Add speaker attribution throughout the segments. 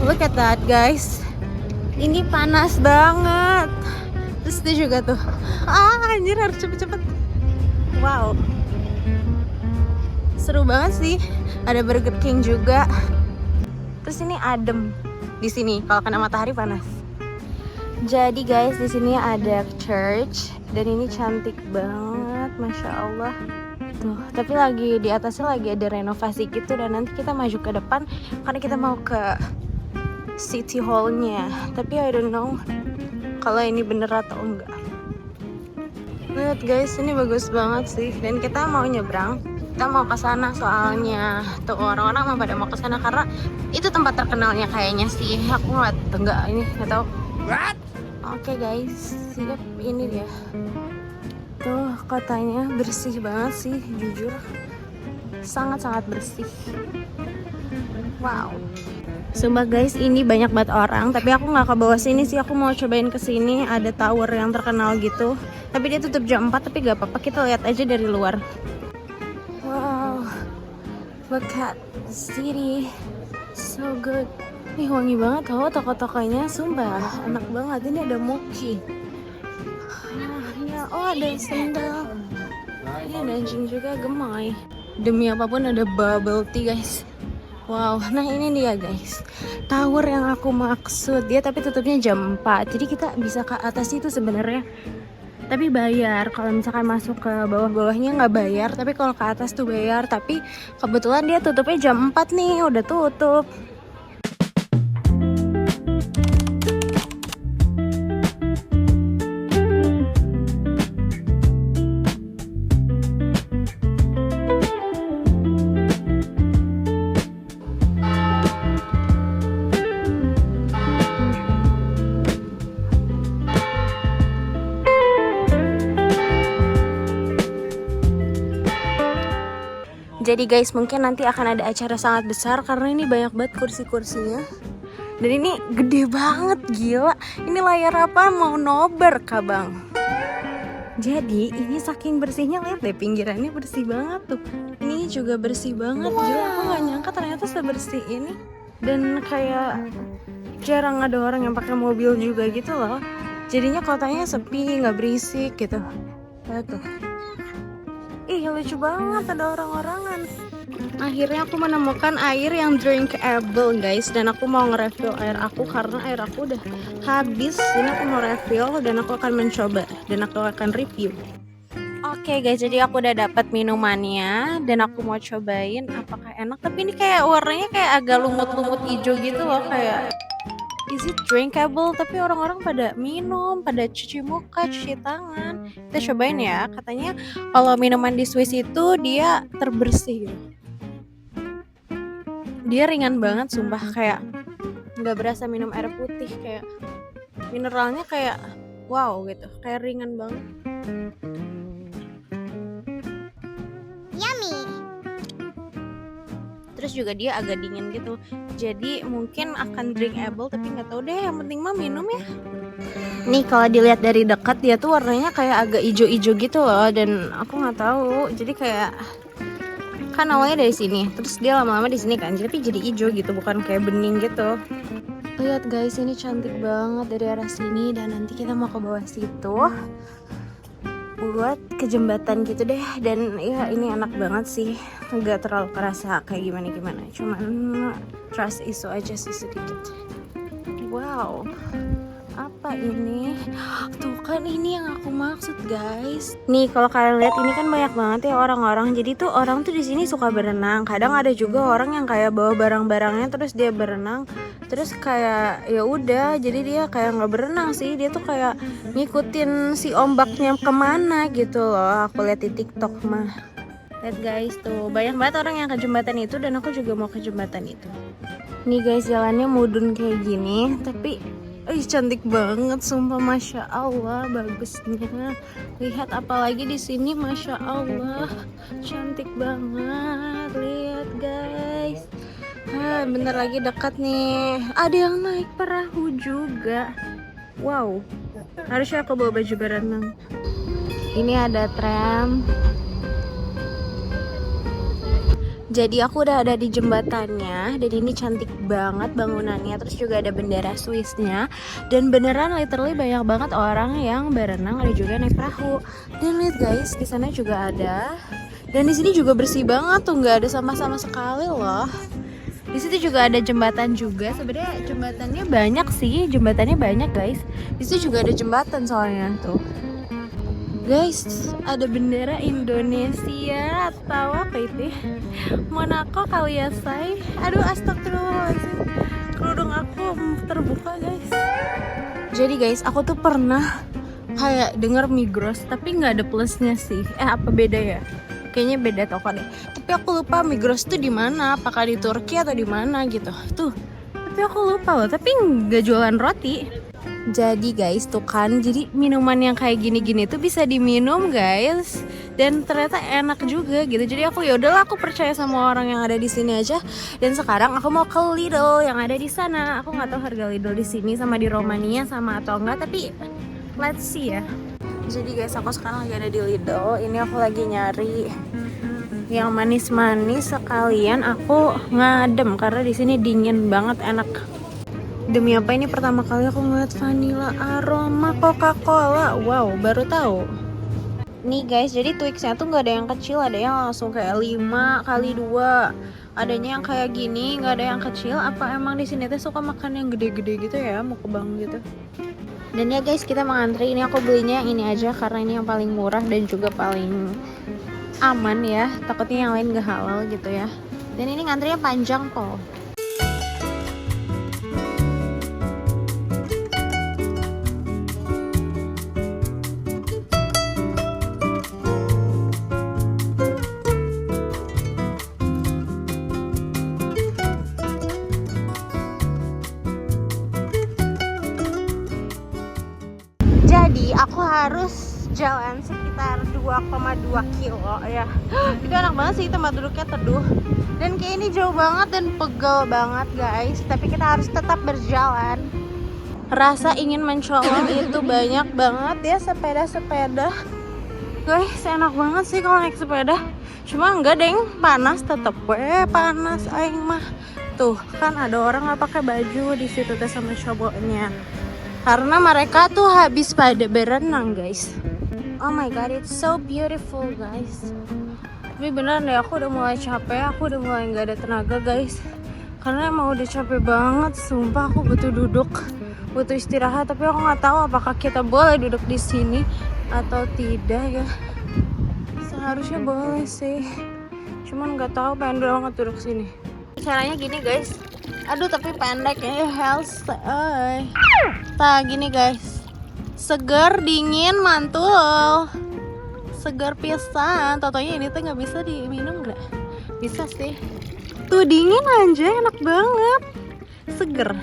Speaker 1: Look at that guys. Ini panas banget. Terus itu juga tuh. Anjir harus cepet-cepet. Wow. Seru banget sih. Ada Burger King juga. Terus ini adem di sini. Kalau kena matahari panas. Jadi guys, di sini ada church dan ini cantik banget, masya Allah. Tuh, tapi lagi di atasnya lagi ada renovasi gitu dan nanti kita maju ke depan karena kita mau ke City Hall-nya. Tapi I don't know kalau ini bener atau enggak. Lihat guys, ini bagus banget sih. Dan kita mau nyebrang. Kita mau ke sana soalnya. Tuh orang-orang mah pada mau ke sana karena itu tempat terkenalnya kayaknya sih. Aku enggak ini enggak tahu. Oke guys, siap, ini dia. Tuh kotanya bersih banget sih, jujur. Sangat-sangat bersih. Wow. Sumpah guys, ini banyak banget orang, tapi aku nggak ke bawah sini sih. Aku mau cobain ke sini, ada tower yang terkenal gitu. Tapi dia tutup jam 4, tapi gak apa-apa, kita lihat aja dari luar. Wow, look at the city, so good. Ih, wangi banget tau toko-tokonya, sumpah enak banget. Ini ada mochi. Oh ada sendal. Ini ada anjing juga, gemoy. Demi apapun ada bubble tea guys. Wow, nah ini dia guys, tower yang aku maksud. Dia tapi tutupnya jam 4, jadi kita bisa ke atas itu sebenarnya. Tapi bayar, kalau misalkan masuk ke bawah-bawahnya nggak bayar. Tapi kalau ke atas tuh bayar, tapi kebetulan dia tutupnya jam 4 nih, udah tutup. Jadi guys, mungkin nanti akan ada acara sangat besar karena ini banyak banget kursi-kursinya. Dan ini gede banget, gila. Ini layar apa? Mau nobar kah bang? Jadi ini saking bersihnya, lihat deh pinggirannya bersih banget tuh. Ini juga bersih banget, gila. Aku gak nyangka ternyata sebersih ini. Dan kayak jarang ada orang yang pakai mobil juga gitu loh. Jadinya kotanya sepi, gak berisik gitu. Lihat tuh. Ih lucu banget, ada orang-orangan. Akhirnya aku menemukan air yang drinkable guys. Dan aku mau nge-refill air aku karena air aku udah habis. Ini aku mau refill dan aku akan mencoba. Dan aku akan review. Oke guys, jadi aku udah dapat minumannya. Dan aku mau cobain apakah enak. Tapi ini kayak warnanya kayak agak lumut-lumut hijau gitu loh. Kayak is it drinkable? Tapi orang-orang pada minum, pada cuci muka, cuci tangan. Kita cobain ya. Katanya kalau minuman di Swiss itu dia terbersih gitu. Dia ringan banget sumpah, kayak nggak berasa minum air putih, kayak mineralnya kayak wow gitu, kayak ringan banget. Yummy. Terus juga dia agak dingin gitu. Jadi mungkin akan drinkable tapi nggak tahu deh, yang penting mah minum ya. Nih kalau dilihat dari dekat dia tuh warnanya kayak agak ijo-ijo gitu loh, dan aku nggak tahu. Jadi kayak kan awalnya dari sini, terus dia lama-lama di sini kan, tapi jadi ijo gitu, bukan kayak bening gitu. Lihat guys, ini cantik banget dari arah sini dan nanti kita mau ke bawah situ buat ke jembatan gitu deh. Dan ya ini enak banget sih, nggak terlalu kerasa kayak gimana-gimana, cuman trust isu aja sih sedikit. Wow, apa ini? Tuh kan ini yang aku maksud guys. Nih kalau kalian lihat ini kan banyak banget ya orang-orang. Jadi tuh orang tuh di sini suka berenang. Kadang ada juga orang yang kayak bawa barang-barangnya terus dia berenang. Terus kayak ya udah, jadi dia kayak nggak berenang sih. Dia tuh kayak ngikutin si ombaknya kemana gitu loh. Aku lihat di TikTok mah. Lihat guys tuh, banyak banget orang yang ke jembatan itu dan aku juga mau ke jembatan itu. Nih guys, jalannya mudun kayak gini, tapi cantik banget sumpah, masya Allah bagusnya. Lihat apalagi di sini, masya Allah cantik banget. Lihat guys, bentar lagi dekat nih. Ada yang naik perahu juga. Wow, harusnya aku bawa baju berenang. Ini ada tram. Jadi aku udah ada di jembatannya, dan ini cantik banget bangunannya. Terus juga ada bendera Swissnya, dan beneran literally banyak banget orang yang berenang, ada juga naik perahu. Dan lihat guys, di sana juga ada. Dan di sini juga bersih banget tuh, nggak ada sampah sama sekali loh. Di situ juga ada jembatan juga. Sebenarnya jembatannya banyak sih, jembatannya banyak guys. Di situ juga ada jembatan soalnya tuh. Guys, ada bendera Indonesia atau apa itu? Monaco kali ya, say. Aduh, astagfirullahaladzim. Kerudung aku terbuka, guys. Jadi guys, aku tuh pernah kayak denger Migros, tapi nggak ada plusnya sih. Apa beda ya? Kayaknya beda toko deh. Tapi aku lupa Migros tuh di mana? Apakah di Turki atau di mana gitu? Tuh. Tapi aku lupa loh. Tapi nggak jualan roti. Jadi guys tuh kan, jadi minuman yang kayak gini-gini tuh bisa diminum guys, dan ternyata enak juga gitu. Jadi aku yaudahlah, aku percaya sama orang yang ada di sini aja. Dan sekarang aku mau ke Lidl yang ada di sana. Aku nggak tahu harga Lidl di sini sama di Romania sama atau enggak, tapi let's see ya. Jadi guys, aku sekarang lagi ada di Lidl. Ini aku lagi nyari yang manis-manis, sekalian aku ngadem karena di sini dingin banget, enak. Demi apa, ini pertama kali aku ngeliat vanilla aroma Coca-Cola. Wow, baru tahu. Nih guys, jadi Twix-nya tuh nggak ada yang kecil, ada yang langsung kayak 5x2. Adanya yang kayak gini, nggak ada yang kecil. Apa emang di sini tuh suka makan yang gede-gede gitu ya, mukbang gitu. Dan ya guys, kita mengantri. Ini aku belinya yang ini aja karena ini yang paling murah dan juga paling aman ya. Takutnya yang lain gak halal gitu ya. Dan ini ngantrinya panjang kok. Jadi aku harus jalan sekitar 2,2 kilo ya. Itu enak banget sih, tempat duduknya teduh. Dan kayak ini jauh banget dan pegel banget guys. Tapi kita harus tetap berjalan. Rasa ingin mencolong itu banyak banget ya, sepeda-sepeda. Guys, enak banget sih kalau naik sepeda. Cuma enggak deng, panas tetep. Panas aing mah. Tuh kan ada orang nggak pakai baju di situ teh sama cowoknya. Karena mereka tuh habis pada berenang guys. Oh my god, it's so beautiful guys. Tapi beneran deh, aku udah mulai capek. Aku udah mulai gak ada tenaga guys. Karena emang udah capek banget. Sumpah aku butuh duduk, butuh istirahat. Tapi aku gak tahu apakah kita boleh duduk di sini atau tidak ya. Seharusnya boleh sih. Cuman gak tahu, pengen banget duduk sini. Caranya gini guys. Aduh tapi pendek ya, health. Nah gini guys, segar, dingin, mantul, segar pisan. Totonya ini tuh nggak bisa diminum nggak? Bisa sih. Tuh dingin aja, enak banget, seger.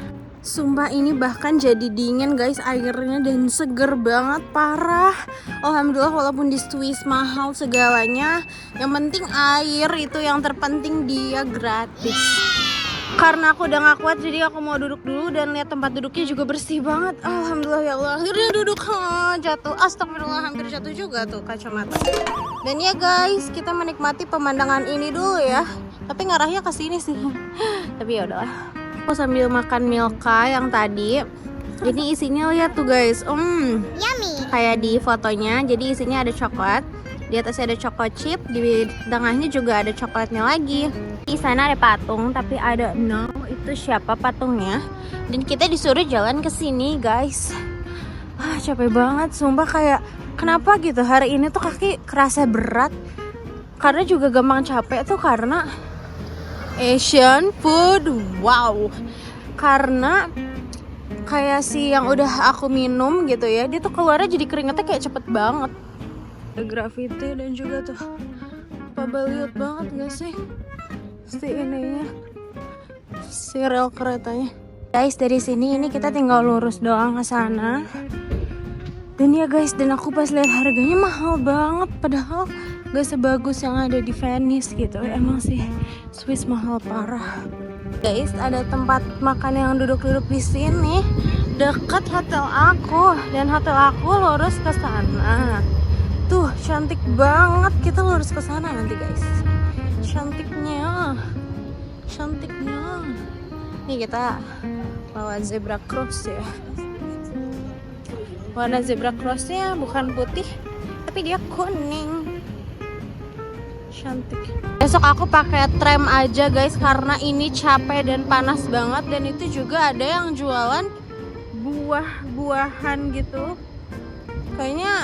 Speaker 1: Sumpah ini bahkan jadi dingin guys airnya, dan seger banget parah. Alhamdulillah, walaupun di Swiss mahal segalanya, yang penting air itu yang terpenting, dia gratis. Karena aku udah gak kuat, jadi aku mau duduk dulu. Dan lihat tempat duduknya juga bersih banget. Alhamdulillah ya Allah, akhirnya duduk. Jatuh, astagfirullah, hampir jatuh juga tuh kacamata. Dan ya guys, kita menikmati pemandangan ini dulu ya. Tapi ngarahnya ke sini sih. Tapi ya udahlah. Aku sambil makan Milka yang tadi. Jadi isinya lihat tuh guys,
Speaker 2: Yummy.
Speaker 1: kayak di fotonya. Jadi isinya ada coklat. Di atasnya ada choco chip, di tengahnya juga ada coklatnya lagi. Di sana ada patung, tapi I don't know itu siapa patungnya. Dan kita disuruh jalan ke sini, guys. Capek banget, sumpah. Kayak kenapa gitu hari ini tuh kaki kerasa berat. Karena juga gampang capek tuh karena Asian food. Wow. Karena kayak si yang udah aku minum gitu ya, dia tuh keluarnya jadi keringetnya kayak cepet banget. Ada graffiti dan juga tuh pabaliut banget gak sih si ininya, si rel keretanya. Guys, dari sini ini kita tinggal lurus doang ke sana. Dan ya guys, dan aku pas lihat harganya mahal banget, padahal gak sebagus yang ada di Venice gitu. Emang sih Swiss mahal parah. Guys, ada tempat makan yang duduk-duduk di sini dekat hotel aku, dan hotel aku lurus ke sana. Tuh cantik banget, kita lurus ke sana nanti guys. Cantiknya. cantiknya. Nih kita bawa zebra cross ya. Warna zebra crossnya bukan putih, tapi dia kuning. Cantik. Besok aku pakai tram aja guys, karena ini capek dan panas banget. Dan itu juga ada yang jualan buah-buahan gitu. Kayaknya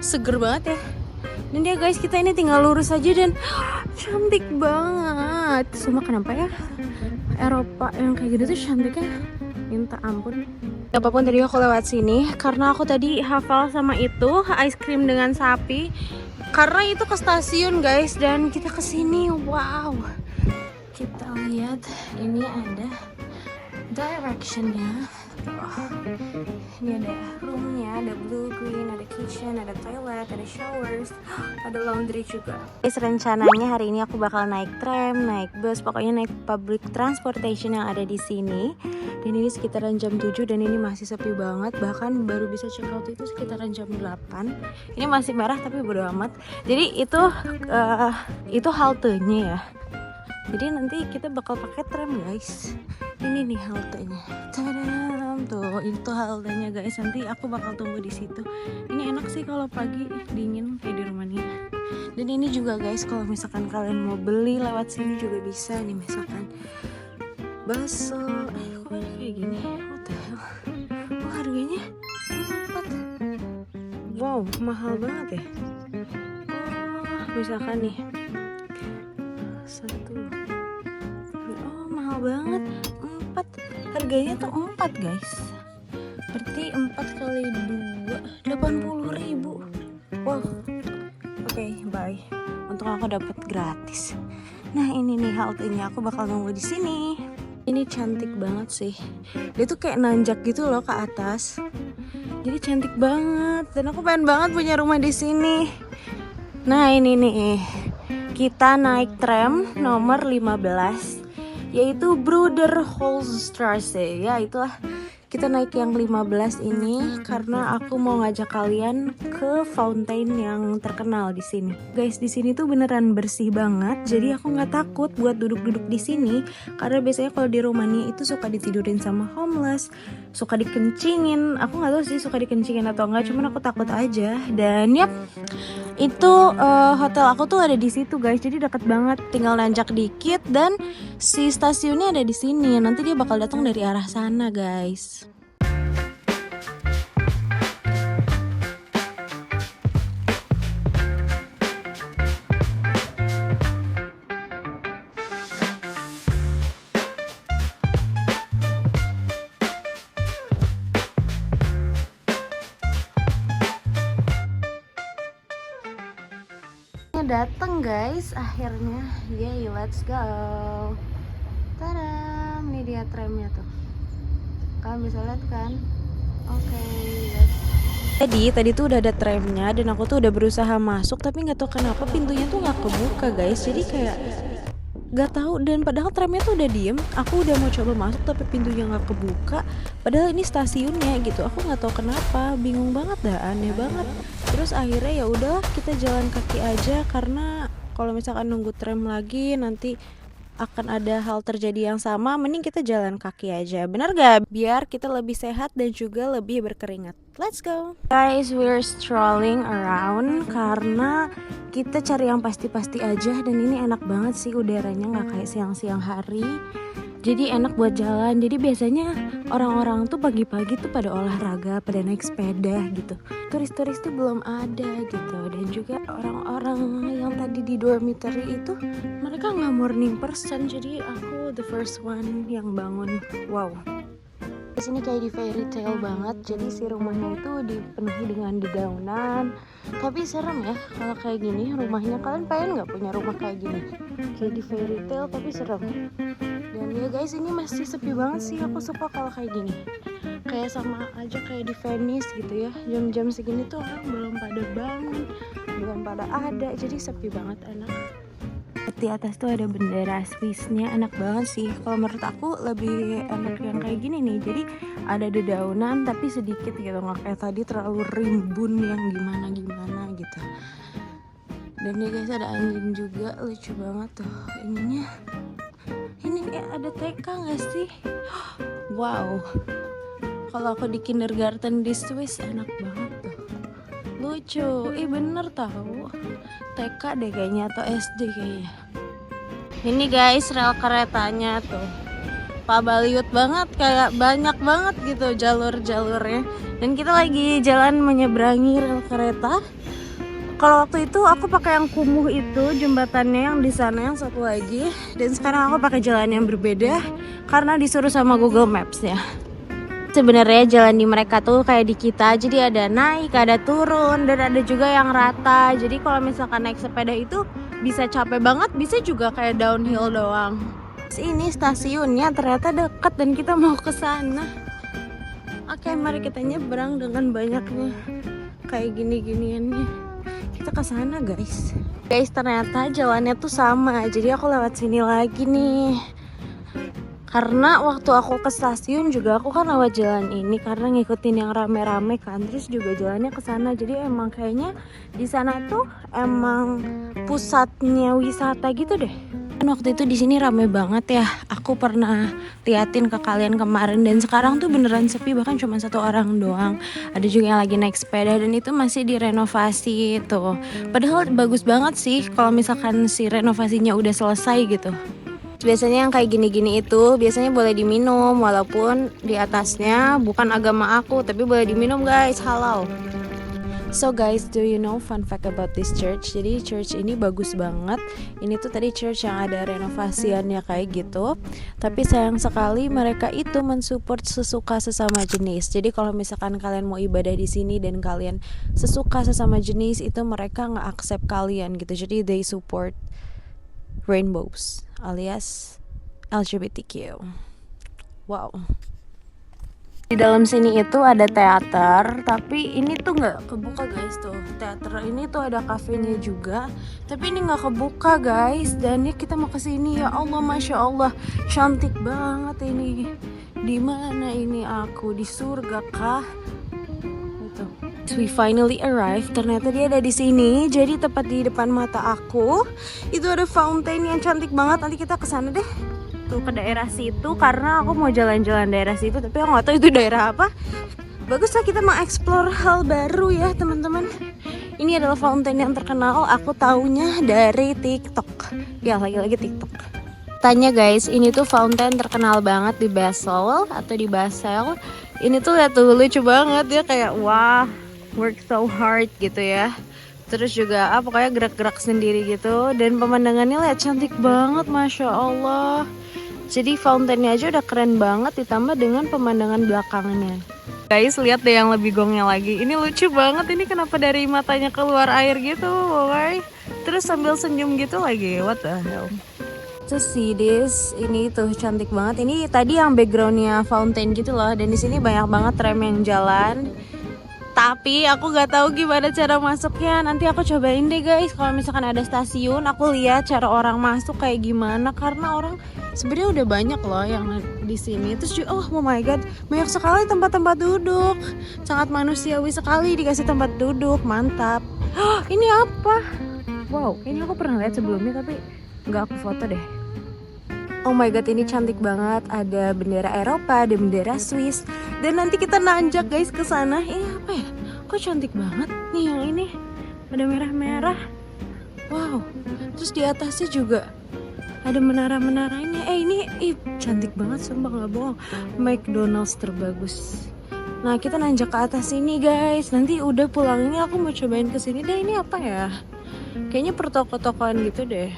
Speaker 1: seger banget ya. Dan dia guys, kita ini tinggal lurus aja dan cantik banget. Semua kenapa ya Eropa yang kayak gitu tuh cantiknya minta ampun. Apapun tadi aku lewat sini karena aku tadi hafal sama itu ice cream dengan sapi. Karena itu ke stasiun guys dan kita kesini. Wow. Kita lihat ini ada directionnya. Ini ada roomnya, ada blue, green, ada kitchen, ada toilet, ada showers, ada laundry juga. Guys, rencananya hari ini aku bakal naik tram, naik bus, pokoknya naik public transportation yang ada di sini. Dan ini sekitaran jam 7 dan ini masih sepi banget. Bahkan baru bisa check out itu sekitaran jam 8. Ini masih merah tapi bodo amat. Jadi itu haltenya ya. Jadi nanti kita bakal pakai tram guys. Ini nih haltenya. Tadam, tuh itu haltenya guys. Nanti aku bakal tunggu di situ. Ini enak sih kalau pagi dingin kayak di Rumania. Dan ini juga guys, kalau misalkan kalian mau beli lewat sini juga bisa nih, misalkan bakso. Kok kayak gini? What the hell? Oh, harganya what? Wow, mahal banget ya. Oh, misalkan nih satu. Oh, mahal banget. 4. Harganya tuh 4 guys. Berarti 4 kali 2 80.000. Wow. Oke, bye. Untung aku dapat gratis. Nah, ini nih haltenya. Aku bakal nunggu di sini. Ini cantik banget sih. Dia tuh kayak nanjak gitu loh ke atas. Jadi cantik banget dan aku pengen banget punya rumah di sini. Nah, ini nih. Kita naik tram nomor 15 yaitu Bruderholzstraße. Ya, itulah. Kita naik yang 15 ini karena aku mau ngajak kalian ke fountain yang terkenal di sini. Guys, di sini tuh beneran bersih banget. Jadi aku nggak takut buat duduk-duduk di sini karena biasanya kalau di Romania itu suka ditidurin sama homeless, suka dikencingin. Aku nggak tahu sih suka dikencingin atau enggak, cuman aku takut aja. Dan yap, itu hotel aku tuh ada di situ guys. Jadi dekat banget, tinggal nanjak dikit dan si stasiunnya ada di sini. Nanti dia bakal datang dari arah sana guys. Datang guys, akhirnya. Yay, let's go. Tada, ini dia tramnya tuh. Kalian bisa lihat kan? Oke, yes. Tadi tuh udah ada tramnya dan aku tuh udah berusaha masuk tapi nggak tahu kenapa pintunya tuh nggak kebuka guys. Jadi kayak nggak tahu, dan padahal tramnya tuh udah diem. Aku udah mau coba masuk tapi pintunya nggak kebuka. Padahal ini stasiunnya gitu. Aku nggak tahu kenapa, bingung banget dah, aneh banget. Terus akhirnya ya udahlah, kita jalan kaki aja karena kalau misalkan nunggu tram lagi nanti akan ada hal terjadi yang sama. Mending kita jalan kaki aja, bener gak? Biar kita lebih sehat dan juga lebih berkeringat. Let's go guys, we're strolling around karena kita cari yang pasti-pasti aja. Dan ini enak banget sih udaranya, gak kayak siang-siang hari. Jadi enak buat jalan. Jadi biasanya orang-orang tuh pagi-pagi tuh pada olahraga, pada naik sepeda gitu. Turis-turis tuh belum ada gitu. Dan juga orang-orang yang tadi di dormitory itu mereka nggak morning person. Jadi aku the first one yang bangun. Wow. Di sini kayak di fairy tale banget. Jadi si rumahnya itu dipenuhi dengan dedaunan. Tapi serem ya kalau kayak gini rumahnya. Kalian pengen nggak punya rumah kayak gini? Kayak di fairy tale tapi serem. Dan ya guys, ini masih sepi banget sih. Aku suka kalau kayak gini. Kayak sama aja kayak di Venice gitu ya. Jam-jam segini tuh orang belum pada bangun, belum pada ada. Jadi sepi banget, enak. Di atas tuh ada bendera Swissnya, enak banget sih. Kalau menurut aku lebih enak yang kayak gini nih. Jadi ada dedaunan tapi sedikit gitu, nggak kayak tadi terlalu rimbun yang gimana-gimana gitu. Dan nih guys ada anjing juga, lucu banget tuh ininya. Ini ada TK nggak sih? Wow, kalau aku di kindergarten di Swiss enak banget tuh, lucu. Bener tahu, TK deh kayaknya atau SD kayaknya. Ini guys rel keretanya tuh, pabaliut banget, kayak banyak banget gitu jalur-jalurnya. Dan kita lagi jalan menyeberangi rel kereta. Kalau waktu itu aku pakai yang kumuh itu jembatannya yang di sana yang satu lagi, dan sekarang aku pakai jalan yang berbeda karena disuruh sama Google Maps ya. Sebenarnya jalan di mereka tuh kayak di kita, jadi ada naik, ada turun, dan ada juga yang rata. Jadi kalau misalkan naik sepeda itu bisa capek banget, bisa juga kayak downhill doang. Ini stasiunnya ternyata dekat dan kita mau ke sana. Oke, mari kita nyebrang dengan banyaknya kayak gini-giniannya. Kita ke sana guys. Guys, ternyata jalannya tuh sama. Jadi aku lewat sini lagi nih. Karena waktu aku ke stasiun juga aku kan lewat jalan ini karena ngikutin yang rame-rame kan. Terus juga jalannya ke sana. Jadi emang kayaknya di sana tuh emang pusatnya wisata gitu deh. Waktu itu di sini rame banget ya. Aku pernah liatin ke kalian kemarin dan sekarang tuh beneran sepi, bahkan cuma satu orang doang. Ada juga yang lagi naik sepeda dan itu masih direnovasi tuh. Padahal bagus banget sih kalau misalkan si renovasinya udah selesai gitu. Biasanya yang kayak gini-gini itu biasanya boleh diminum walaupun di atasnya bukan agama aku, tapi boleh diminum guys, halal. So guys, do you know fun fact about this church? Jadi church ini bagus banget. Ini tuh tadi church yang ada renovasiannya kayak gitu. Tapi sayang sekali mereka itu mensupport sesuka sesama jenis. Jadi kalau misalkan kalian mau ibadah di sini dan kalian sesuka sesama jenis, itu mereka nggak accept kalian gitu. Jadi they support rainbows alias LGBTQ. Wow. Di dalam sini itu ada teater, tapi ini tuh nggak kebuka guys tuh. Teater ini tuh ada kafenya juga, tapi ini nggak kebuka guys. Dan ya kita mau kesini, ya Allah, masya Allah, cantik banget ini. Di mana ini aku, di surga kah? Itu. We finally arrived. Ternyata dia ada di sini. Jadi tepat di depan mata aku itu ada fountain yang cantik banget. Nanti kita kesana deh. Ke daerah situ karena aku mau jalan-jalan daerah situ, tapi aku nggak tahu itu daerah apa. Bagus lah kita mau explore hal baru ya teman-teman. Ini adalah fountain yang terkenal, aku taunya dari TikTok. Ya lagi-lagi TikTok. Tanya guys, ini tuh fountain terkenal banget di Basel atau di Basel. Ini tuh lihat tuh lucu banget ya, kayak wah, work so hard gitu ya. Terus juga pokoknya gerak-gerak sendiri gitu. Dan pemandangannya lihat cantik banget, masya Allah. Jadi fountainnya aja udah keren banget, ditambah dengan pemandangan belakangnya. Guys, lihat deh yang lebih gongnya lagi. Ini lucu banget, ini kenapa dari matanya keluar air gitu, boy. Terus sambil senyum gitu lagi, what the hell. To see this, ini tuh cantik banget. Ini tadi yang backgroundnya fountain gitu loh, dan di sini banyak banget tram yang jalan. Tapi aku nggak tahu gimana cara masuknya. Nanti aku cobain deh guys. Kalau misalkan ada stasiun, aku lihat cara orang masuk kayak gimana. Karena orang sebenarnya udah banyak loh yang di sini. Terus juga, oh my god, banyak sekali tempat-tempat duduk. Sangat manusiawi sekali dikasih tempat duduk, mantap. Ini apa? Wow, ini aku pernah lihat sebelumnya tapi nggak aku foto deh. Oh my god, ini cantik banget. Ada bendera Eropa, ada bendera Swiss. Dan nanti kita nanjak guys ke sana. Ini apa ya? Kok cantik banget nih yang ini. Ada merah-merah. Wow. Terus di atasnya juga ada menara-menaranya. Ini cantik banget, sumpah nggak bohong. McDonald's terbagus. Nah, kita nanjak ke atas sini guys. Nanti udah pulang ini aku mau cobain ke sini deh. Ini apa ya? Kayaknya pertoko-tokoan gitu deh.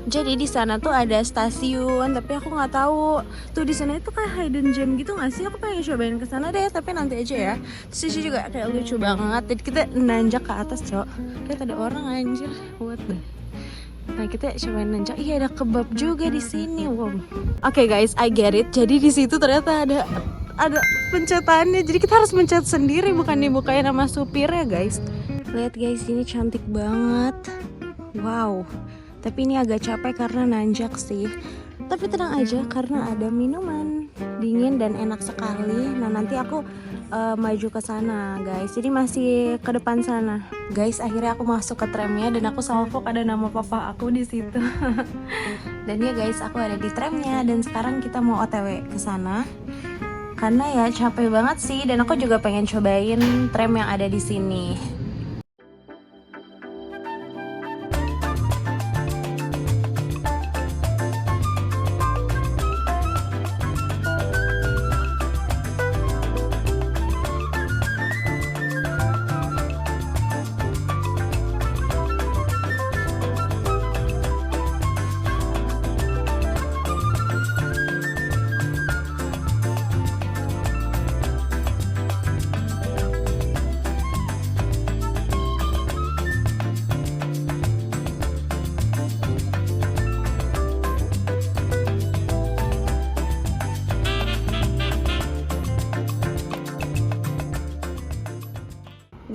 Speaker 1: Jadi di sana tuh ada stasiun, tapi aku nggak tahu. Tuh di sana itu kayak hidden gem gitu nggak sih? Aku pengen cobain ke sana deh, tapi nanti aja ya. Terus ini juga kayak lucu banget. Jadi kita nanjak ke atas, cok. Kayak ada orang anjir. What the? Nah, kita cobain nanjak. Iya, ada kebab juga di sini. Wow. Oke guys, I get it. Jadi di situ ternyata ada pencetannya. Jadi kita harus mencet sendiri, bukan dibukain sama supirnya, guys. Lihat guys, ini cantik banget. Wow. Tapi ini agak capek karena nanjak sih. Tapi tenang aja karena ada minuman dingin dan enak sekali. Nah, nanti aku maju ke sana, guys. Jadi masih ke depan sana. Guys, akhirnya aku masuk ke tramnya dan aku salvok ada nama papa aku di situ. Dan ya guys, aku ada di tramnya dan sekarang kita mau OTW ke sana. Karena ya capek banget sih dan aku juga pengen cobain tram yang ada di sini.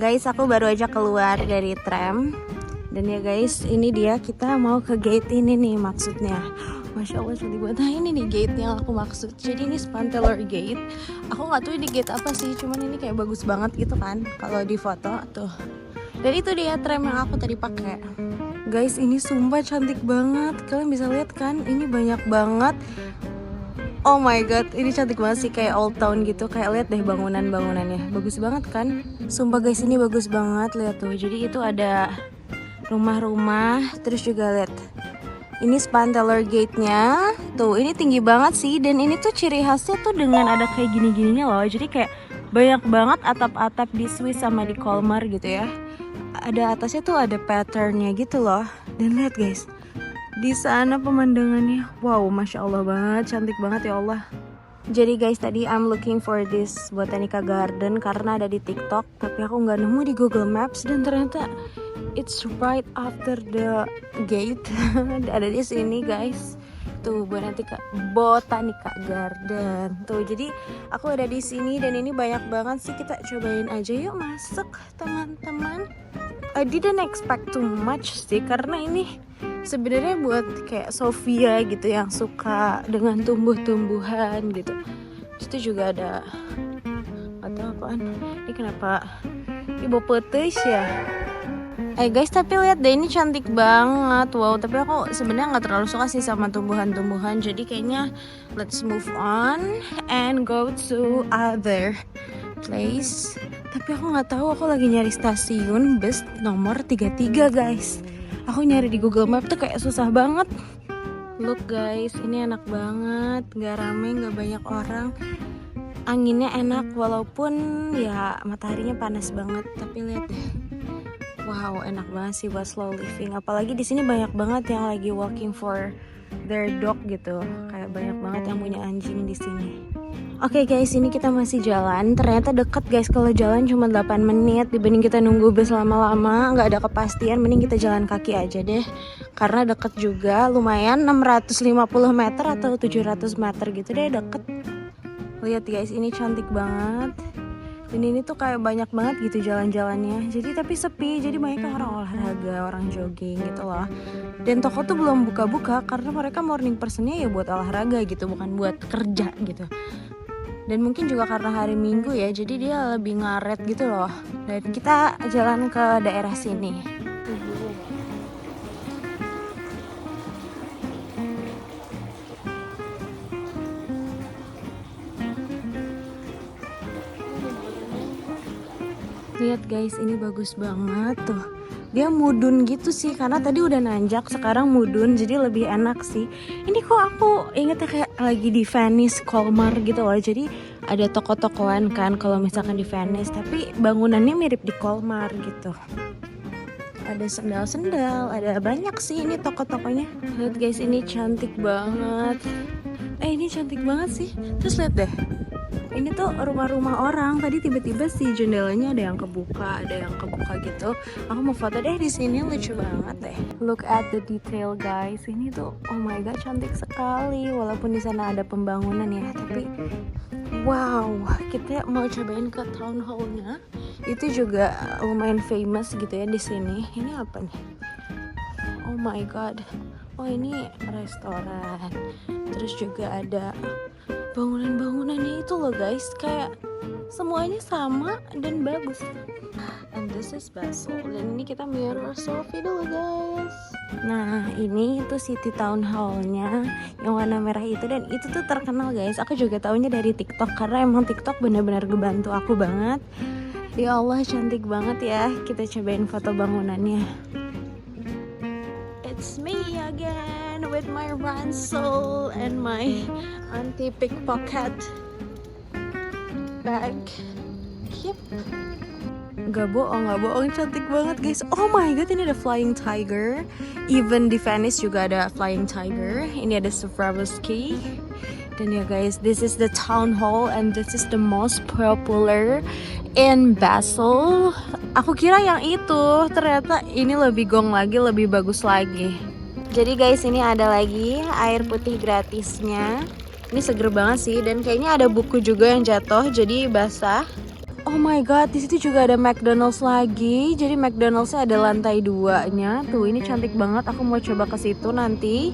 Speaker 1: Guys, aku baru aja keluar dari tram. Dan ya guys, ini dia, kita mau ke gate ini nih maksudnya. Masya Allah cantik banget. Nah ini nih gate yang aku maksud. Jadi ini Spanteler Gate. Aku nggak tahu ini gate apa sih, cuman ini kayak bagus banget gitu kan kalau di foto tuh. Dan itu dia tram yang aku tadi pakai. Guys, ini sumpah cantik banget. Kalian bisa lihat kan, ini banyak banget. Oh my god, ini cantik banget sih, kayak old town gitu. Kayak lihat deh bangunan-bangunannya, bagus banget kan. Sumpah guys, ini bagus banget, lihat tuh. Jadi itu ada rumah-rumah, terus juga lihat. Ini Spanteler Gate-nya. Tuh, ini tinggi banget sih, dan ini tuh ciri khasnya tuh dengan ada kayak gini-gininya loh. Jadi kayak banyak banget atap-atap di Swiss sama di Colmar gitu ya. Ada atasnya tuh ada patternnya gitu loh. Dan lihat guys, di sana pemandangannya, wow, masya Allah banget, cantik banget ya Allah. Jadi guys, tadi I'm looking for this Botanica Garden karena ada di TikTok, tapi aku nggak nemu di Google Maps dan ternyata it's right after the gate. Ada di sini guys. Tuh Botanica Garden. Tuh, jadi aku ada di sini dan ini banyak banget sih. Kita cobain aja yuk, masuk teman-teman. I didn't expect too much sih karena ini sebenarnya buat kayak Sofia gitu yang suka dengan tumbuh-tumbuhan gitu. Itu juga ada, nggak tahu apaan. Ini kenapa ibu petis ya? Guys, tapi lihat deh, ini cantik banget. Wow, tapi aku sebenarnya nggak terlalu suka sih sama tumbuhan-tumbuhan. Jadi kayaknya let's move on and go to other place. Tapi aku nggak tahu, aku lagi nyari stasiun bus nomor 33 guys. Aku nyari di Google Map tuh kayak susah banget. Look guys, ini enak banget, nggak rame, nggak banyak orang. Anginnya enak walaupun ya mataharinya panas banget. Tapi lihat deh, wow, enak banget sih buat slow living. Apalagi di sini banyak banget yang lagi walking for their dog gitu. Kayak banyak banget yang punya anjing di sini. Oke guys, ini kita masih jalan. Ternyata deket guys, kalau jalan cuma 8 menit dibanding kita nunggu bus lama-lama. Nggak ada kepastian, mending kita jalan kaki aja deh. Karena deket juga, lumayan 650 meter atau 700 meter gitu deh, deket. Lihat guys, ini cantik banget. Dan ini tuh kayak banyak banget gitu jalan-jalannya. Jadi tapi sepi, jadi banyak orang olahraga, orang jogging gitu loh. Dan toko tuh belum buka-buka karena mereka morning personnya ya buat olahraga gitu, bukan buat kerja gitu. Dan mungkin juga karena hari Minggu ya, jadi dia lebih ngaret gitu loh. Dan kita jalan ke daerah sini. Lihat guys, ini bagus banget tuh. Dia mudun gitu sih, karena tadi udah nanjak, sekarang mudun, jadi lebih enak sih. Ini kok aku ingetnya kayak lagi di Venice, Colmar gitu loh. Jadi ada toko-tokoan kan kalau misalkan di Venice, tapi bangunannya mirip di Colmar gitu. Ada sendal-sendal, ada banyak sih ini toko-tokonya. Lihat guys, ini cantik banget. Ini cantik banget sih. Terus lihat deh, ini tuh rumah-rumah orang. Tadi tiba-tiba sih jendelanya ada yang kebuka, gitu. Aku mau foto deh di sini, lucu banget deh. Look at the detail guys. Ini tuh oh my god, cantik sekali. Walaupun di sana ada pembangunan ya, tapi wow, kita mau cobain ke town hall-nya. Itu juga lumayan famous gitu ya di sini. Ini apa nih? Oh my god. Oh, ini restoran. Terus juga ada bangunan-bangunannya itu loh guys, kayak semuanya sama dan bagus. And this is Basel. Dan ini kita mirror selfie dulu guys. Nah ini itu City Town Hall-nya yang warna merah itu, dan itu tuh terkenal guys. Aku juga taunya dari TikTok karena emang TikTok benar-benar ngebantu aku banget. Ya Allah cantik banget ya. Kita cobain foto bangunannya. It's me again with my ransel and my anti-pickpocket bag. Yep. Gak bohong, cantik banget guys. Oh my god, ini ada flying tiger. Even di Venice juga ada flying tiger. Ini ada Swarovski. Dan ya guys, this is the town hall and this is the most popular in Basel. Aku kira yang itu, ternyata ini lebih gong lagi, lebih bagus lagi. Jadi guys, ini ada lagi air putih gratisnya. Ini seger banget sih, dan kayaknya ada buku juga yang jatuh, jadi basah. Oh my god, di situ juga ada McDonald's lagi. Jadi McDonald's-nya ada lantai 2-nya. Tuh, ini cantik banget. Aku mau coba ke situ nanti.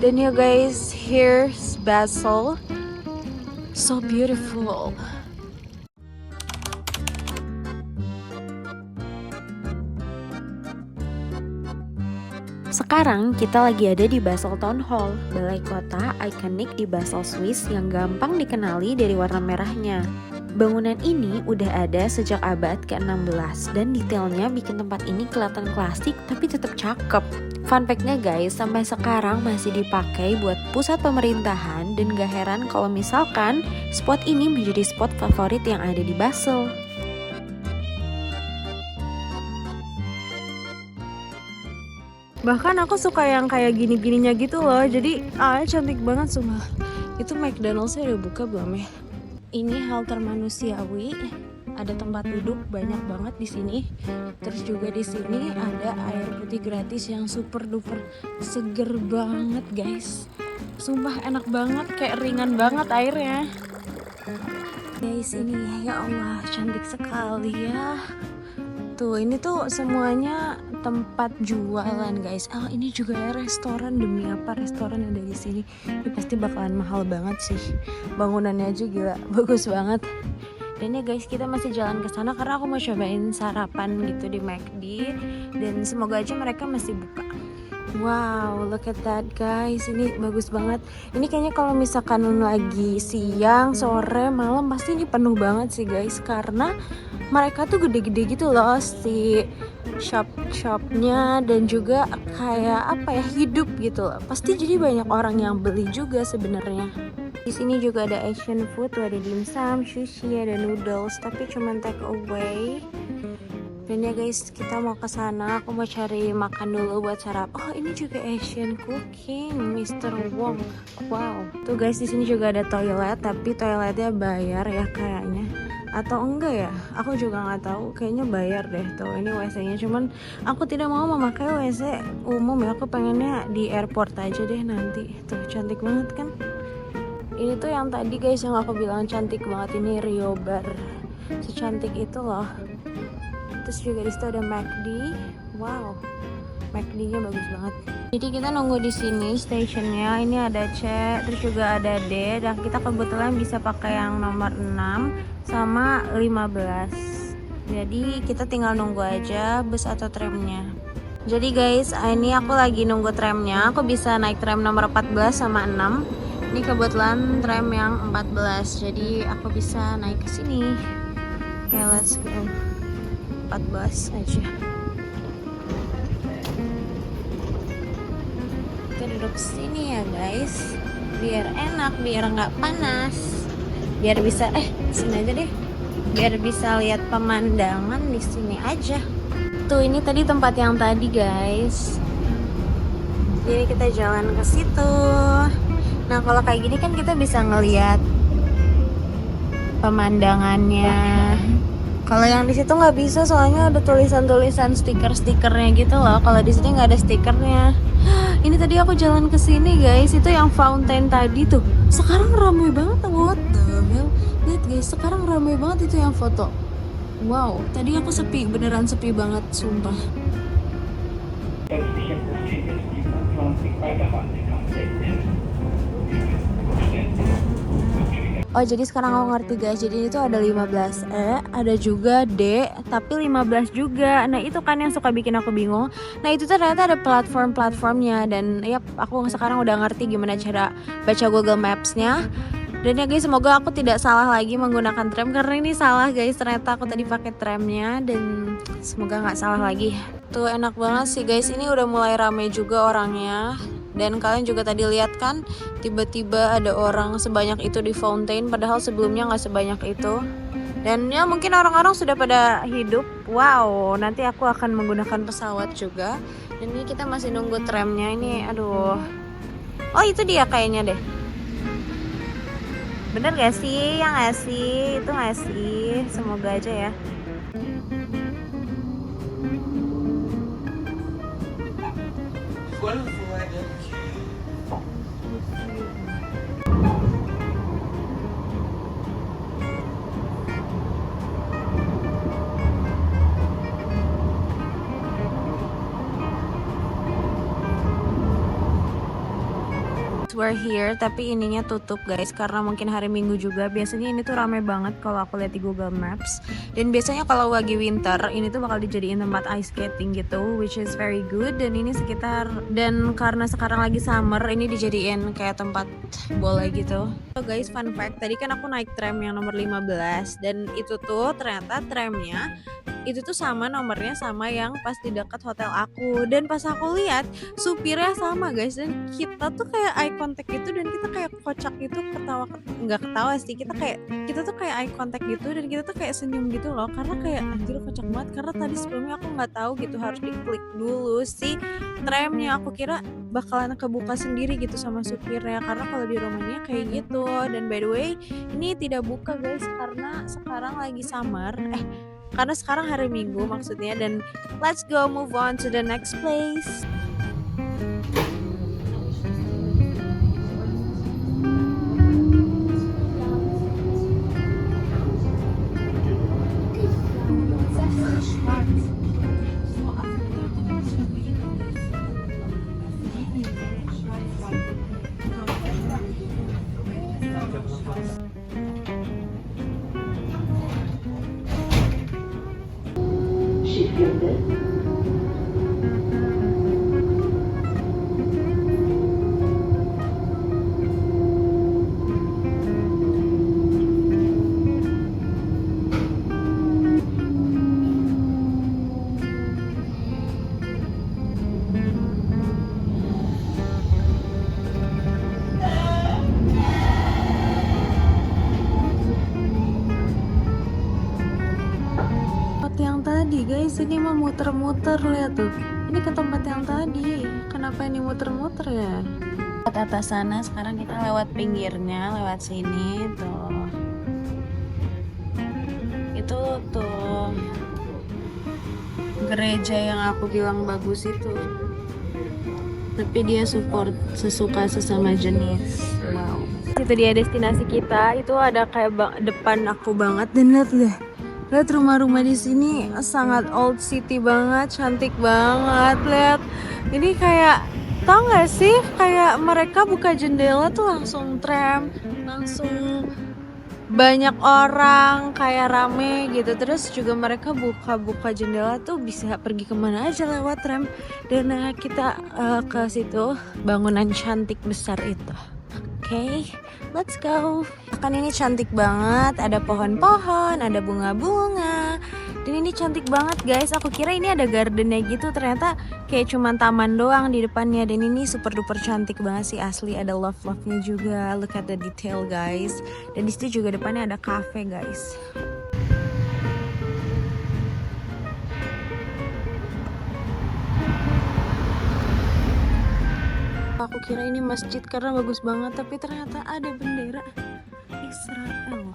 Speaker 1: Dan ya guys, here's Basel. So beautiful. Sekarang kita lagi ada di Basel Town Hall, balai kota ikonik di Basel, Swiss yang gampang dikenali dari warna merahnya. Bangunan ini udah ada sejak abad ke-16 dan detailnya bikin tempat ini kelihatan klasik tapi tetap cakep. Fun fact-nya guys, sampai sekarang masih dipakai buat pusat pemerintahan, dan gak heran kalau misalkan spot ini menjadi spot favorit yang ada di Basel. Bahkan aku suka yang kayak gini-gininya gitu loh. Jadi cantik banget semua. Itu McDonald's-nya udah buka belum ya? Ini hal termanusiawi. Ada tempat duduk banyak banget di sini. Terus juga di sini ada air putih gratis yang super duper seger banget guys. Sumpah enak banget, kayak ringan banget airnya. Guys, ini ya Allah cantik sekali ya. Tuh, ini tuh semuanya tempat jualan guys. Ini juga ya restoran. Demi apa restoran ada di sini? Ini pasti bakalan mahal banget sih. Bangunannya aja gila, bagus banget. Dan ya guys, kita masih jalan ke sana karena aku mau cobain sarapan gitu di McD, dan semoga aja mereka masih buka. Wow, look at that guys, ini bagus banget. Ini kayaknya kalau misalkan lagi siang, sore, malam pasti ini penuh banget sih guys, karena mereka tuh gede-gede gitu loh si shop-shopnya, dan juga kayak apa ya, hidup gitu loh. Pasti jadi banyak orang yang beli juga sebenarnya. Di sini juga ada Asian food, tuh ada dimsum, sushi, ada noodles, tapi cuman take away. Dan ya guys, kita mau ke sana. Aku mau cari makan dulu buat sarapan. Oh, ini juga Asian cooking, Mr. Wong. Wow. Tuh guys, di sini juga ada toilet, tapi toiletnya bayar ya kayaknya. Atau enggak ya? Aku juga nggak tahu. Kayaknya bayar deh. Tuh, ini WC-nya. Cuman aku tidak mau memakai WC umum ya. Aku pengennya di airport aja deh nanti. Tuh, cantik banget kan? Ini tuh yang tadi guys yang aku bilang cantik banget, ini Rio Bar. Secantik itu loh. Terus juga di situ ada McD. Wow, McD-nya bagus banget. Jadi kita nunggu di sini stationnya. Ini ada C, terus juga ada D. Dan kita kebetulan bisa pakai yang nomor 6 sama 15. Jadi kita tinggal nunggu aja bus atau tramnya. Jadi guys, ini aku lagi nunggu tramnya. Aku bisa naik tram nomor 14 sama 6. Ini kebetulan tram yang 14, jadi aku bisa naik ke sini. Oke, let's go. 14 aja. Kita duduk sini ya guys, biar enak, biar nggak panas, biar bisa sini aja deh, biar bisa lihat pemandangan di sini aja. Tuh, ini tadi tempat yang tadi guys. Jadi kita jalan ke situ. Nah, kalau kayak gini kan kita bisa ngelihat pemandangannya. Kalau yang di situ nggak bisa, soalnya ada tulisan-tulisan stiker-stikernya gitu loh. Kalau di sini nggak ada stikernya. Ini tadi aku jalan ke sini guys, itu yang fountain tadi tuh. Sekarang ramai banget, what the hell? Lihat guys, sekarang ramai banget itu yang foto. Wow, tadi aku sepi, beneran sepi banget, sumpah. Oh jadi sekarang aku ngerti guys, jadi itu ada 15E, ada juga D, tapi 15 juga. Nah itu kan yang suka bikin aku bingung. Nah itu ternyata ada platform-platformnya. Dan ya aku sekarang udah ngerti gimana cara baca Google Maps-nya. Dan ya guys, semoga aku tidak salah lagi menggunakan tram, karena ini salah guys, ternyata aku tadi pakai tramnya. Dan semoga nggak salah lagi. Tuh enak banget sih guys, ini udah mulai rame juga orangnya. Dan kalian juga tadi lihat kan, tiba-tiba ada orang sebanyak itu di fountain, padahal sebelumnya nggak sebanyak itu. Dan ya mungkin orang-orang sudah pada hidup. Wow, nanti aku akan menggunakan pesawat juga. Dan ini kita masih nunggu tramnya ini, aduh. Oh itu dia kayaknya deh. Bener gak sih? Yang gak sih? Itu gak sih? Semoga aja ya. We're here, tapi ininya tutup guys karena mungkin hari Minggu juga. Biasanya ini tuh rame banget kalau aku lihat di Google Maps. Dan biasanya kalau lagi winter ini tuh bakal dijadiin tempat ice skating gitu, which is very good. Dan ini sekitar, dan karena sekarang lagi summer, ini dijadiin kayak tempat bola gitu. So guys, fun fact, tadi kan aku naik tram yang nomor 15 dan itu tuh ternyata tramnya itu tuh sama nomornya sama yang pas di dekat hotel aku. Dan pas aku lihat supirnya sama guys, dan kita tuh kayak eye contact gitu, dan kita kayak kocak gitu, ketawa, nggak ketawa sih, kita tuh kayak eye contact gitu, dan kita tuh kayak senyum gitu loh, karena kayak anjir kocak banget. Karena tadi sebelumnya aku nggak tahu gitu harus diklik dulu si tramnya, aku kira bakalan kebuka sendiri gitu sama supirnya, karena kalau di Romania kayak gitu. Dan by the way ini tidak buka guys karena sekarang lagi summer, karena sekarang hari Minggu maksudnya. Dan let's go move on to the next place. Yang tadi guys, ini mah muter-muter, lihat tuh, ini ke tempat yang tadi. Kenapa ini muter-muter ya? Lewat atas sana, sekarang kita lewat pinggirnya, lewat sini tuh. Itu tuh gereja yang aku bilang bagus itu, tapi dia support sesuka sesama jenis. Wow, itu dia destinasi kita. Itu ada kayak depan aku banget, dan lihat rumah-rumah di sini sangat old city banget, cantik banget. Lihat, ini kayak, tau gak sih, kayak mereka buka jendela tuh langsung tram, langsung banyak orang, kayak rame gitu. Terus juga mereka buka jendela tuh bisa pergi kemana aja lewat tram. Dan kita ke situ, bangunan cantik besar itu. Oke, let's go. Kan ini cantik banget, ada pohon-pohon, ada bunga-bunga, dan ini cantik banget guys. Aku kira ini ada gardennya gitu, ternyata kayak cuman taman doang di depannya. Dan ini super duper cantik banget sih asli, ada love-nya juga. Look at the detail guys. Dan di situ juga depannya ada cafe guys. Aku kira ini masjid karena bagus banget, tapi ternyata ada bendera Israel.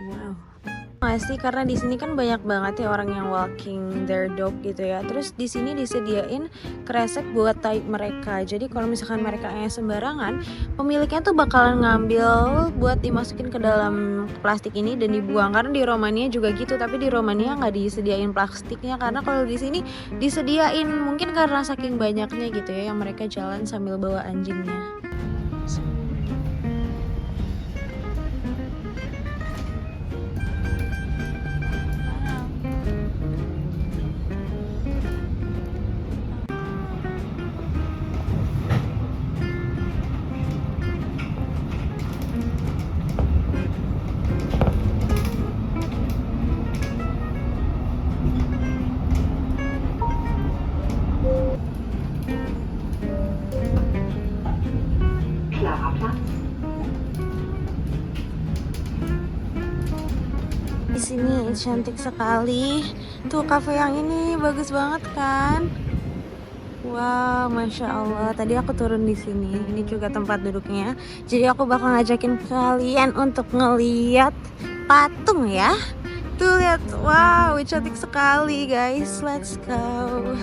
Speaker 1: Wow. Masih karena di sini kan banyak banget ya orang yang walking their dog gitu ya. Terus di sini disediain kresek buat tai mereka. Jadi kalau misalkan mereka sembarangan, pemiliknya tuh bakalan ngambil buat dimasukin ke dalam plastik ini dan dibuang. Karena di Romania juga gitu, tapi di Romania nggak disediain plastiknya, karena kalau di sini disediain, mungkin karena saking banyaknya gitu ya yang mereka jalan sambil bawa anjingnya. guys, ini cantik sekali. Tuh cafe yang ini bagus banget kan? Wow, masya Allah. Tadi aku turun di sini. Ini juga tempat duduknya. Jadi aku bakal ngajakin kalian untuk ngeliat patung ya. Tuh lihat, wow, cantik sekali guys. Let's go.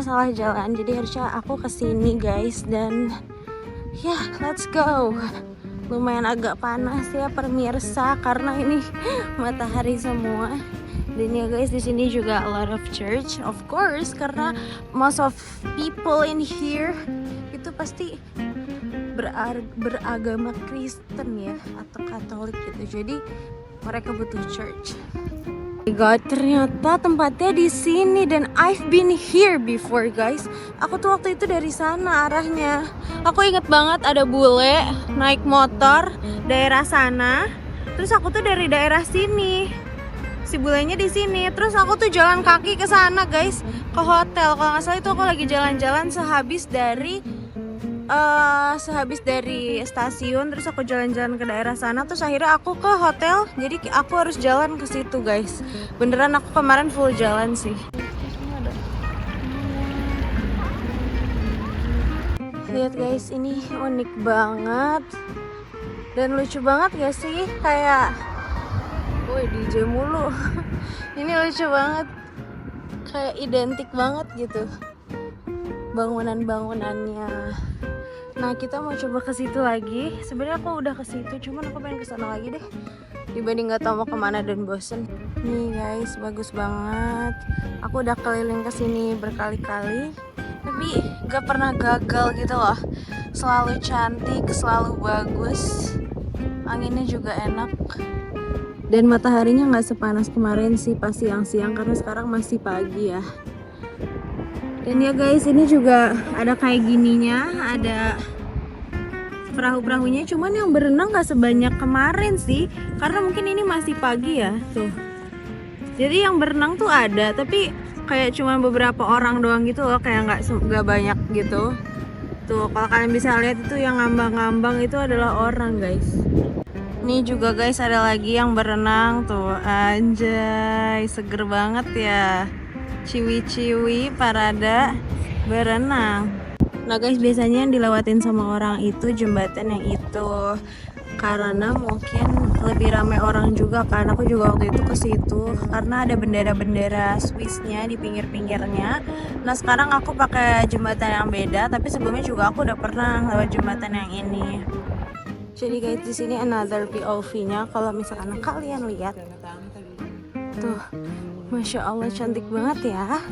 Speaker 1: Salah jalan, jadi harusnya aku kesini guys. Dan ya, let's go. Lumayan agak panas ya pemirsa karena ini matahari semua. Dan ya guys, di sini juga a lot of church, of course, karena most of people in here itu pasti beragama Kristen ya atau Katolik gitu. Jadi mereka butuh church. God, ternyata tempatnya di sini dan I've been here before guys. Aku tuh waktu itu dari sana arahnya. Aku inget banget ada bule naik motor daerah sana. Terus aku tuh dari daerah sini. Si bulenya di sini. Terus aku tuh jalan kaki ke sana guys, ke hotel. Kalau nggak salah itu aku lagi jalan-jalan sehabis dari stasiun, terus aku jalan-jalan ke daerah sana, terus akhirnya aku ke hotel, jadi aku harus jalan ke situ guys. Beneran aku kemarin full jalan sih. Lihat guys, ini unik banget dan lucu banget gak sih? Kayak woi DJ mulu. Ini lucu banget, kayak identik banget gitu bangunan-bangunannya. Nah, kita mau coba ke situ lagi. Sebenarnya aku udah ke situ, cuman aku pengen ke sana lagi deh. Dibanding nggak tahu mau kemana dan bosen. Nih guys, bagus banget. Aku udah keliling ke sini berkali-kali, tapi nggak pernah gagal gitu loh. Selalu cantik, selalu bagus. Anginnya juga enak. Dan mataharinya nggak sepanas kemarin sih pas siang-siang, karena sekarang masih pagi ya. Dan ya guys, ini juga ada kayak gininya, ada perahu-perahunya, cuman yang berenang gak sebanyak kemarin sih, karena mungkin ini masih pagi ya, tuh. Jadi yang berenang tuh ada, tapi kayak cuma beberapa orang doang gitu loh, kayak gak banyak gitu. Tuh, kalau kalian bisa lihat itu yang ngambang-ngambang itu adalah orang guys. Ini juga guys ada lagi yang berenang tuh, anjay, seger banget ya. Ciwi-ciwi parada berenang. Nah guys, biasanya yang dilewatin sama orang itu jembatan yang itu, karena mungkin lebih ramai orang juga kan. Aku juga waktu itu ke situ karena ada bendera-bendera Swissnya di pinggir-pinggirnya. Nah sekarang aku pakai jembatan yang beda, tapi sebelumnya juga aku udah pernah lewat jembatan yang ini. Jadi guys, di sini another POV-nya. Kalau misalkan kalian lihat tuh, masya Allah cantik banget ya,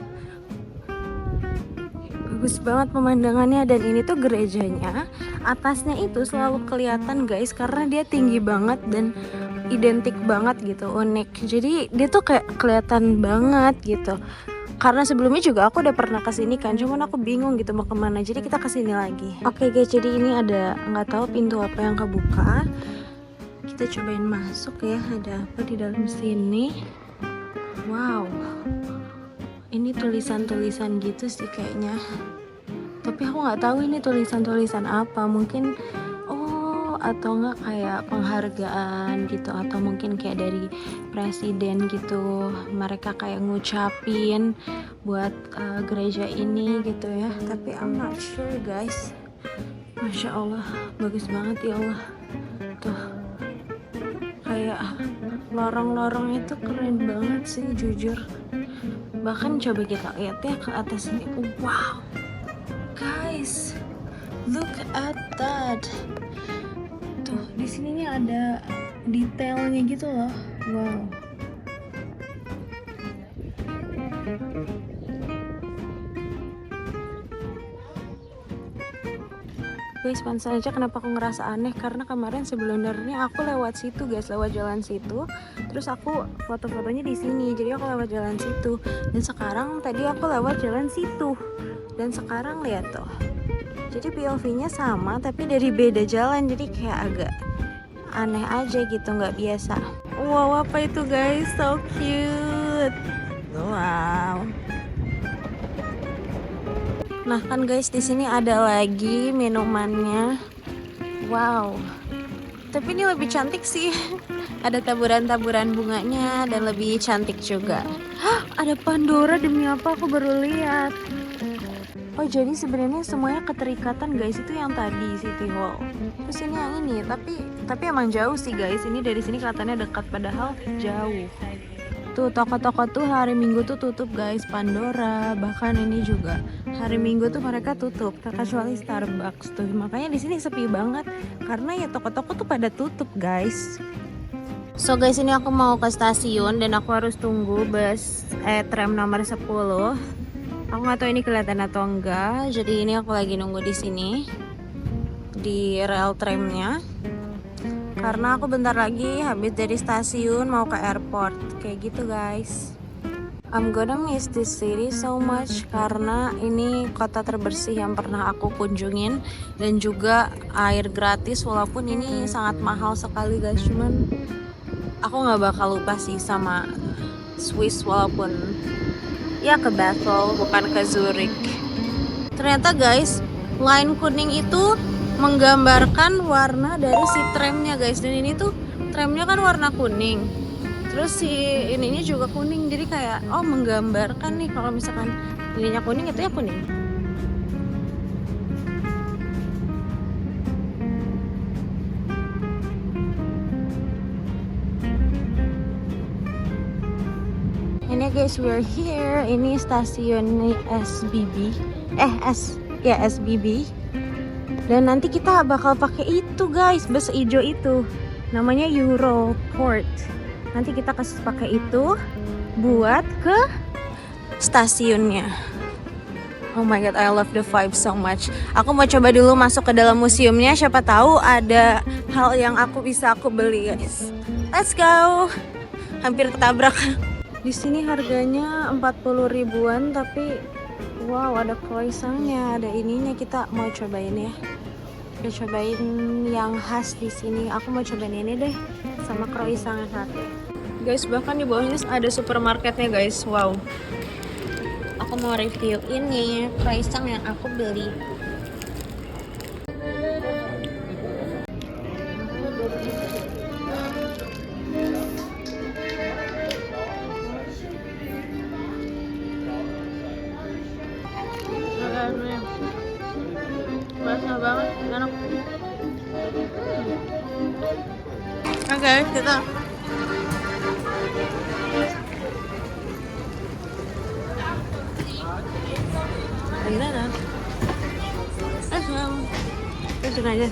Speaker 1: bagus banget pemandangannya. Dan ini tuh gerejanya, atasnya itu selalu kelihatan guys, karena dia tinggi banget dan identik banget gitu, unik. Jadi dia tuh kayak kelihatan banget gitu. Karena sebelumnya juga aku udah pernah kesini kan, cuman aku bingung gitu mau kemana, jadi kita kesini lagi. Oke guys, jadi ini ada nggak tahu pintu apa yang kebuka. Kita cobain masuk ya, ada apa di dalam sini. Wow, ini tulisan-tulisan gitu sih kayaknya. Tapi aku nggak tahu ini tulisan-tulisan apa. Mungkin atau nggak kayak penghargaan gitu, atau mungkin kayak dari presiden gitu. Mereka kayak ngucapin buat gereja ini gitu ya. Tapi I'm not sure guys. Masya Allah, bagus banget ya Allah. Tuh, kayak lorong-lorong itu keren banget sih jujur. Bahkan coba kita lihat ya ke atas ini. Wow guys, look at that. Tuh di sininya ada detailnya gitu loh. Wow. Guys, pantesan aja kenapa aku ngerasa aneh, karena kemarin sebenarnya aku lewat situ guys, lewat jalan situ. Terus aku foto-fotonya di sini, jadi aku lewat jalan situ. Dan sekarang tadi aku lewat jalan situ. Dan sekarang lihat tuh. Jadi POV-nya sama tapi dari beda jalan, jadi kayak agak aneh aja gitu, nggak biasa. Wow, apa itu guys? So cute. Wow. Nah kan guys, di sini ada lagi minumannya. Wow. Tapi ini lebih cantik sih. Ada taburan-taburan bunganya dan lebih cantik juga. Hah, ada Pandora, demi apa aku baru lihat. Oh jadi sebenarnya semuanya keterikatan guys, itu yang tadi City Hall. Terus ini yang ini, tapi emang jauh sih guys. Ini dari sini kelihatannya dekat padahal jauh. Tuh toko-toko tuh hari Minggu tuh tutup guys. Pandora, bahkan ini juga hari Minggu tuh mereka tutup, kecuali Starbucks tuh. Makanya di sini sepi banget karena ya toko-toko tuh pada tutup guys. So guys, ini aku mau ke stasiun dan aku harus tunggu tram nomor 10. Aku nggak tahu ini kelihatan atau enggak. Jadi ini aku lagi nunggu di sini di rel tramnya. Karena aku bentar lagi habis dari stasiun mau ke airport. Kayak gitu guys. I'm gonna miss this city so much karena ini kota terbersih yang pernah aku kunjungin dan juga air gratis walaupun ini sangat mahal sekali guys. Cuman aku nggak bakal lupa sih sama Swiss walaupun ya ke Basel bukan ke Zurich. Ternyata guys, line kuning itu menggambarkan warna dari si tramnya guys. Dan ini tuh tramnya kan warna kuning. Terus si ininya juga kuning. Jadi kayak menggambarkan nih kalau misalkan ininya kuning itu ya kuning. Ini guys, we're here. Ini stasiun SBB. SBB. Dan nanti kita bakal pakai itu guys, bus hijau itu. Namanya Europort. Nanti kita kasih pakai itu buat ke stasiunnya. Oh my god, I love the vibe so much. Aku mau coba dulu masuk ke dalam museumnya, siapa tahu ada hal yang aku beli guys. Let's go. Hampir ketabrak. Di sini harganya 40 ribuan tapi wow, ada croissantnya, ada ininya. Kita mau cobain ya. Kita cobain yang khas di sini. Aku mau cobain ini deh sama croissantnya satu. Guys, bahkan di bawahnya ada supermarketnya guys. Wow. Aku mau review ini croissant yang aku beli. Basah banget, enak. Oke, kita gimana? Langsung aja.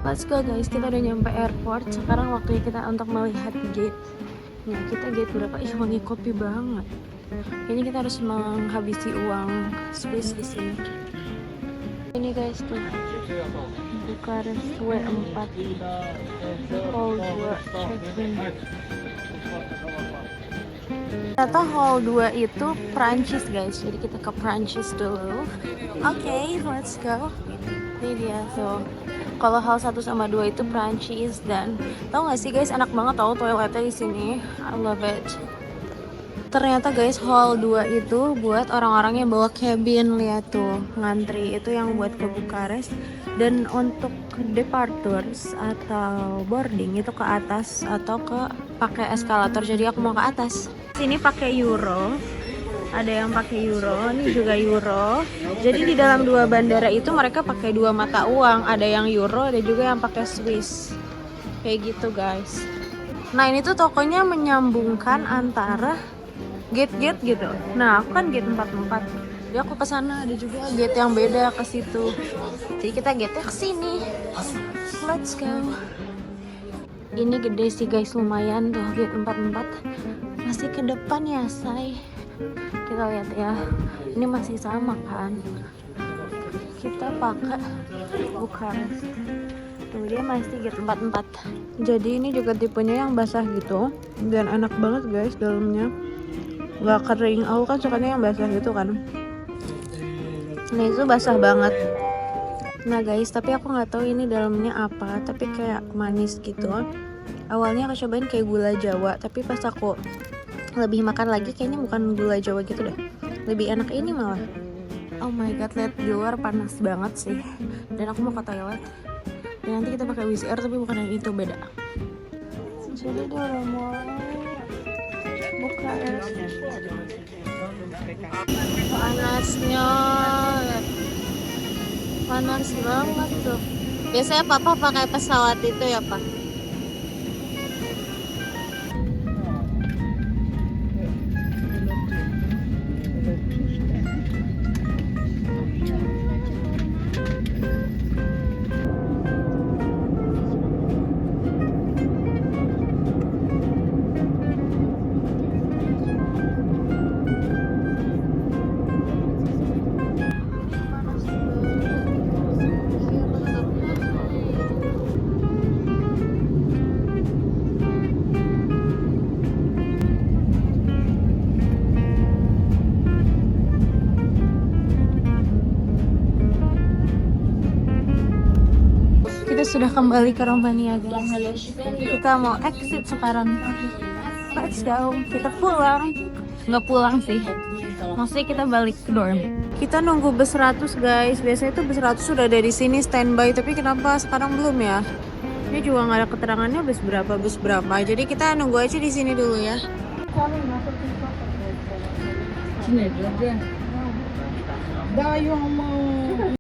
Speaker 1: Let's go guys, kita udah nyampe airport. Sekarang waktunya kita untuk melihat gate. Nah, kita gate berapa? Ih, wangi kopi banget. Kayaknya kita harus menghabisi uang Swiss di sini. Ini guys tuh, Bukarest W4 Hall 2 check-in. Ternyata Hall 2 itu Prancis guys, jadi kita ke Prancis dulu. Oke, let's go. Ini dia tuh. Kalau hal 1 sama 2 itu Prancis dan tau gak sih guys, enak banget tau toiletnya di sini. I love it. Ternyata guys, hall 2 itu buat orang-orang yang bawa cabin. Lihat tuh, ngantri itu yang buat ke Bukarest. Dan untuk departures atau boarding itu ke atas atau pakai eskalator. Jadi aku mau ke atas. Sini pakai euro. Ada yang pakai euro, ini juga euro. Jadi di dalam 2 bandara itu mereka pakai 2 mata uang. Ada yang euro, ada juga yang pakai Swiss. Kayak gitu guys. Nah ini tuh tokonya menyambungkan antara gate-gate gitu. Nah aku kan gate 44. Jadi aku kesana, ada juga gate yang beda ke situ. Jadi kita gate-nya kesini. Let's go. Ini gede sih guys, lumayan tuh gate 44. Masih ke depan ya say. kita lihat ya, ini masih sama kan, kita pakai Bucharest tuh, dia masih 344. Jadi ini juga tipenya yang basah gitu dan enak banget guys, dalamnya nggak kering. Aku kan sukanya yang basah gitu kan, nah itu basah banget. Nah guys, tapi aku nggak tahu ini dalamnya apa, tapi kayak manis gitu. Awalnya aku cobain kayak gula Jawa, tapi pas aku lebih makan lagi kayaknya bukan gula Jawa gitu deh, lebih enak ini malah. Oh my god, lihat di luar panas banget sih, dan aku mau ke toilet. Dan nanti kita pakai WCR tapi bukan yang itu, beda. Jadi dia udah mulai buka ya. Panasnya, panas banget tuh. Biasanya papa pakai pesawat itu ya pak. Kita sudah kembali ke Romania guys. Kita mau exit sekarang. Let's go. Kita pulang. Nggak pulang sih, maksudnya kita balik ke dorm. Kita nunggu bus 100 guys. Biasanya tuh bus 100 sudah ada di sini standby, tapi kenapa sekarang belum ya? Ini juga nggak ada keterangannya bus berapa. Jadi kita nunggu aja di sini dulu ya.
Speaker 2: Да, ё-моё.